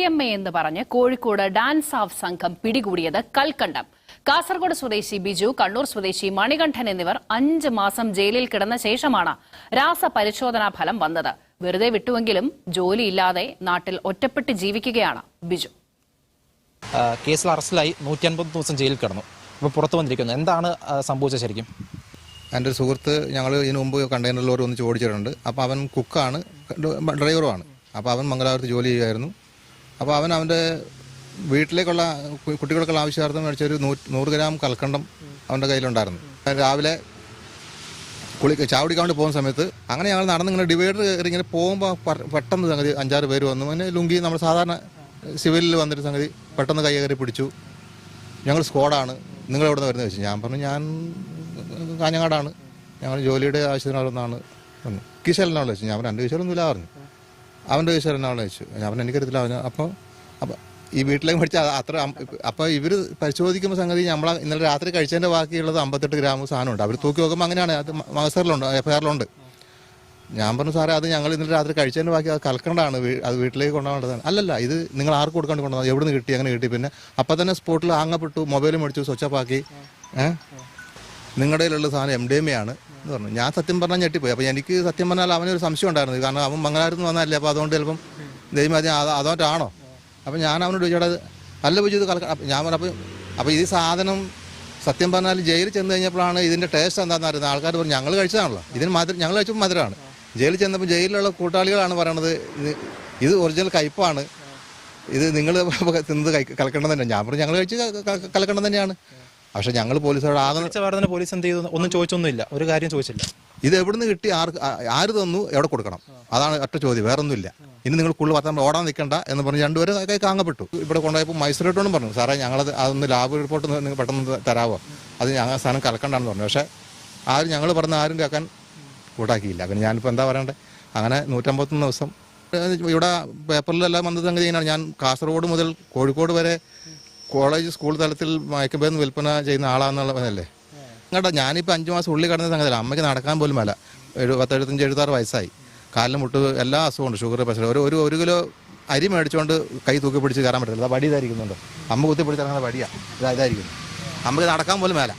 വല്യമ്മ എന്ന് പറഞ്ഞ് കോഴിക്കോട് ഡാൻസ് ഓഫ് സംഘം പിടികൂടിയത് കൽക്കണ്ടം. കാസർഗോഡ് സ്വദേശി ബിജു, കണ്ണൂർ സ്വദേശി മണികണ്ഠൻ എന്നിവർ 5 മാസം ജയിലിൽ കിടന്ന ശേഷമാണ് രാസപരിശോധനാ ഫലം വന്നത്. വെറുതെ വിട്ടുവെങ്കിലും ജോലിയില്ലാതെ നാട്ടിൽ ഒറ്റപ്പെട്ട് ജീവിക്കുകയാണ് ബിജു. കേസിൽ അറസ്റ്റിലായി 150 ദിവസം ജയിലിൽ കിടന്നു. ഇപ്പോൾ പുറത്തു വന്നിരിക്കുന്നു. എന്താണ് സംഭവിച്ചത് ശരിക്കും? എൻ്റെ ഒരു സുഹൃത്ത് ഞങ്ങൾ ഇതിനു മുമ്പ് കണ്ടെയ്നർ ലോറി ഒന്നിച്ച് ഓടിച്ചിട്ടുണ്ട്. അപ്പോൾ അവൻ കുക്കാണ്, ഡ്രൈവറുമാണ്. അപ്പോൾ അവൻ മംഗലാപുരത്ത് ജോലി ചെയ്യുമായിരുന്നു. അപ്പോൾ അവൻ്റെ വീട്ടിലേക്കുള്ള കുട്ടികൾക്കുള്ള ആവശ്യാർത്ഥം മേടിച്ചൊരു 100 ഗ്രാം കൽക്കണ്ടം അവൻ്റെ കയ്യിലുണ്ടായിരുന്നു. രാവിലെ ചാവടിക്കാൻ വേണ്ടി പോകുന്ന സമയത്ത് അങ്ങനെ ഞങ്ങൾ നടന്നിങ്ങനെ ഡിവൈഡർ ഇങ്ങനെ പോകുമ്പോൾ പെട്ടെന്ന് സംഗതി 5-6 പേര് വന്നു. പിന്നെ ലുങ്കി നമ്മൾ സാധാരണ സിവിലിൽ വന്നിട്ട് സംഗതി പെട്ടെന്ന് കൈ കയറി പിടിച്ചു. ഞങ്ങൾ സ്ക്വാഡാണ്, നിങ്ങൾ എവിടെ നിന്ന് വരുന്നത് ചോദിച്ചു. ഞാൻ പറഞ്ഞു ഞാൻ കാഞ്ഞങ്ങാടാണ്, ഞങ്ങൾ ജോലിയുടെ ആവശ്യത്തിനാണെന്നാണ് പറഞ്ഞു. കിശോരനാണ് വെച്ചു. ഞാൻ 2 കിശോരൊന്നുമില്ല പറഞ്ഞു. അവൻ്റെ കിശോരനാണ് വെച്ചു. ഞാൻ പറഞ്ഞു എനിക്കറിയത്തില്ല പറഞ്ഞു. അപ്പോൾ ഈ വീട്ടിലേക്ക് മേടിച്ച അത്ര. അപ്പോൾ ഇവർ പരിശോധിക്കുമ്പോൾ സംഗതി നമ്മളെ ഇന്നലെ രാത്രി കഴിച്ചതിൻ്റെ ബാക്കിയുള്ളത് 58 ഗ്രാം സാധനമുണ്ട്. അവർ തൂക്കി നോക്കുമ്പോൾ അങ്ങനെയാണ്. അത് മകസറിലുണ്ട്, FIR-ലുണ്ട്. ഞാൻ പറഞ്ഞു സാറേ അത് ഞങ്ങൾ ഇന്നലെ രാത്രി കഴിച്ചതിൻ്റെ ബാക്കി അത് കൽക്കണ്ടാണ്, അത് വീട്ടിലേക്ക് കൊണ്ടുപോകേണ്ടതാണ്. അല്ലല്ല, ഇത് നിങ്ങൾ ആർക്ക് കൊടുക്കാണ്ട് കൊണ്ടുവന്നത്, എവിടെ നിന്ന് കിട്ടി, അങ്ങനെ കിട്ടി. പിന്നെ അപ്പം തന്നെ സ്പോട്ടിൽ ആങ്ങപ്പെട്ടു, മൊബൈൽ മേടിച്ചു, സ്വിച്ച് ഓഫ് ആക്കി. നിങ്ങളുടെ കയ്യിലുള്ള സാധനം MDMA ആണ് എന്ന് പറഞ്ഞു. ഞാൻ സത്യം പറഞ്ഞാൽ ഞെട്ടിപ്പോയി. അപ്പോൾ എനിക്ക് സത്യം പറഞ്ഞാൽ അവനൊരു സംശയം ഉണ്ടായിരുന്നു. കാരണം അവൻ മംഗലാപുരത്ത് നിന്ന് വന്നതല്ലേ. അപ്പോൾ അതുകൊണ്ട് ചിലപ്പം ദൈവം അതോട്ടാണോ. അപ്പോൾ ഞാൻ അവനോട് ചോദിച്ചാൽ അല്ല ബിജു ഇത് ഞാൻ പറഞ്ഞു. അപ്പോൾ ഈ സാധനം സത്യം പറഞ്ഞാൽ ജയിലിൽ ചെന്ന് കഴിഞ്ഞപ്പോഴാണ് ഇതിൻ്റെ ടേസ്റ്റ് എന്താണെന്ന് അറിയുന്നത്. ആൾക്കാർ പറഞ്ഞു ഞങ്ങൾ കഴിച്ചതാണല്ലോ, ഇതിന് ഞങ്ങൾ കഴിച്ചപ്പോൾ മധുരമാണ്. ജയിലിൽ ചെന്നപ്പോൾ ജയിലിലുള്ള കൂട്ടാളികളാണ് പറയണത് ഇത് ഒറിജിനൽ കയ്പ്പാണ്, ഇത് നിങ്ങൾ തിന്നത് കലക്കണ്ടം തന്നെ. ഞാൻ പറഞ്ഞു ഞങ്ങൾ കഴിച്ച് കലക്കണ്ടം തന്നെയാണ്. പക്ഷെ ഞങ്ങൾ പോലീസുകാരോട് പോലീസ് എന്ത് ചെയ്തു ഒന്നും ചോദിച്ചൊന്നുമില്ല, ഒരു കാര്യം ചോദിച്ചില്ല. ഇത് എവിടുന്ന് കിട്ടി, ആര് തന്നു, എവിടെ കൊടുക്കണം, അതാണ് ഒറ്റ ചോദ്യം, വേറെ ഒന്നുമില്ല. ഇനി നിങ്ങൾ കൂടുതൽ വർത്താൻ ഓടാൻ നിൽക്കണ്ട എന്ന് പറഞ്ഞ് 2 പേര് കൈ കാങ്ങപ്പെട്ടു. ഇവിടെ കൊണ്ടുപോയപ്പോൾ മജിസ്ട്രേറ്റോടും പറഞ്ഞു സാറേ ഞങ്ങളത് അതൊന്ന് ലാബ് റിപ്പോർട്ട് നിങ്ങൾ പെട്ടെന്ന് തരാമോ, അത് ഞങ്ങൾ സാധനം കലക്കണ്ടെന്ന് പറഞ്ഞു. പക്ഷേ ഞങ്ങൾ പറഞ്ഞ ആരും കേൾക്കാൻ കൂട്ടാക്കിയില്ല. പിന്നെ ഞാനിപ്പോൾ എന്താ പറയണ്ടേ. അങ്ങനെ 151 ദിവസം ഇവിടെ പേപ്പറിലെല്ലാം വന്നത് സംഗതി ഇങ്ങനെയാണ്. ഞാൻ കാസർഗോഡ് മുതൽ കോഴിക്കോട് വരെ കോളേജ് സ്കൂൾ തലത്തിൽ മയക്കുമരുന്ന് വിൽപ്പന ചെയ്യുന്ന ആളാണെന്നുള്ളതല്ലേ കേട്ടോ. ഞാനിപ്പോൾ 5 മാസം ഉള്ളിൽ കിടന്ന സംഗതിയല്ല. അമ്മയ്ക്ക് നടക്കാൻ പോലും മേല. 75-76 വയസ്സായി. കാലിന് മുട്ട് എല്ലാ അസുഖമുണ്ട്, ഷുഗർ, പ്രഷർ. ഒരു കിലോ അരി മേടിച്ചുകൊണ്ട് കൈ തൂക്കി പിടിച്ച് കയറാൻ പറ്റില്ല. വടി ഇതായിരിക്കുന്നുണ്ടോ, അമ്മ കുത്തി പിടിച്ചിറങ്ങുന്ന വടിയാണ് ഇതായിരിക്കുന്നു. അമ്മയ്ക്ക് നടക്കാൻ പോലും മേല.